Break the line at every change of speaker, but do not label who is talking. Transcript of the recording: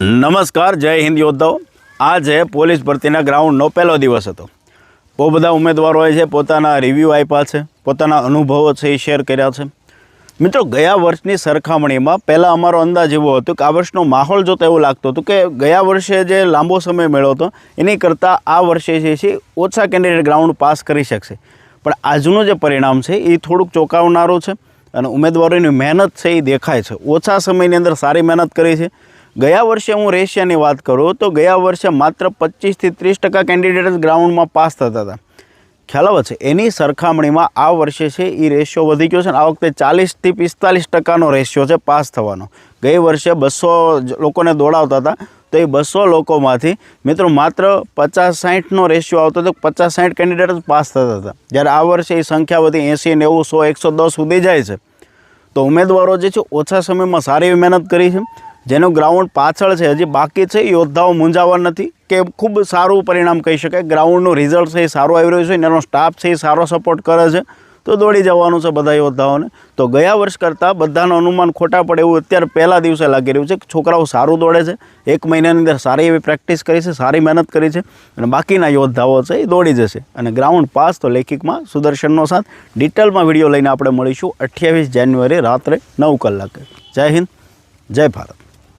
નમસ્કાર, જય હિન્દ યોદ્ધાઓ। આજે પોલીસ ભરતીના ગ્રાઉન્ડનો પહેલો દિવસ હતો। બહુ બધા ઉમેદવારોએ છે પોતાના રિવ્યૂ આપ્યા છે, પોતાના અનુભવો છે એ શેર કર્યા છે। મિત્રો, ગયા વર્ષની સરખામણીમાં પહેલાં અમારો અંદાજ એવો હતો કે આ વર્ષનો માહોલ જોતો એવું લાગતું હતું કે ગયા વર્ષે જે લાંબો સમય મળ્યો હતો એની કરતાં આ વર્ષે જે છે ઓછા કેન્ડિડેટ ગ્રાઉન્ડ પાસ કરી શકશે, પણ આજનું જે પરિણામ છે એ થોડુંક ચોંકાવનારું છે અને ઉમેદવારોની મહેનત છે એ દેખાય છે। ઓછા સમયની અંદર સારી મહેનત કરી છે। ગયા વર્ષે હું રેશિયાની વાત કરું તો ગયા વર્ષે માત્ર 25 થી 30% કેન્ડિડેટ ગ્રાઉન્ડમાં પાસ થતા હતા। ખ્યાલ આવે છે? એની સરખામણીમાં આ વર્ષે છે એ રેશિયો વધી ગયો છે અને આ વખતે 40 થી 45% રેશિયો છે પાસ થવાનો। ગઈ વર્ષે 200 લોકોને દોડાવતા હતા તો એ 200 લોકોમાંથી મિત્રો માત્ર 50-60નો રેશિયો આવતો હતો। 50-60 કેન્ડિડેટ જ પાસ થતા હતા, જ્યારે આ વર્ષે એ સંખ્યા વધી 80, 90, 100, 110 સુધી જાય છે। તો ઉમેદવારો જે છે ઓછા સમયમાં સારી એવી મહેનત કરી છે। જેનું ગ્રાઉન્ડ પાછળ છે હજી બાકી છે, યોદ્ધાઓ મૂંઝાવા નથી કે ખૂબ સારું પરિણામ કહી શકાય। ગ્રાઉન્ડનું રિઝલ્ટ છે એ સારું આવી રહ્યું છે અને એનો સ્ટાફ છે એ સારો સપોર્ટ કરે છે, તો દોડી જવાનું છે બધા યોદ્ધાઓને। તો ગયા વર્ષ કરતાં બધાનું અનુમાન ખોટા પડે એવું અત્યારે પહેલા દિવસે લાગી રહ્યું છે કે છોકરાઓ સારું દોડે છે, 1 મહિનાની અંદર સારી એવી પ્રેક્ટિસ કરી છે, સારી મહેનત કરી છે અને બાકીના યોદ્ધાઓ છે એ દોડી જશે અને ગ્રાઉન્ડ પાસ તો લેખિકમાં સુદર્શનનો સાથ। ડિટેલમાં વિડીયો લઈને આપણે મળીશું 28 જાન્યુઆરી રાત્રે 9 કલાકે। જય હિન્દ, જય ભારત।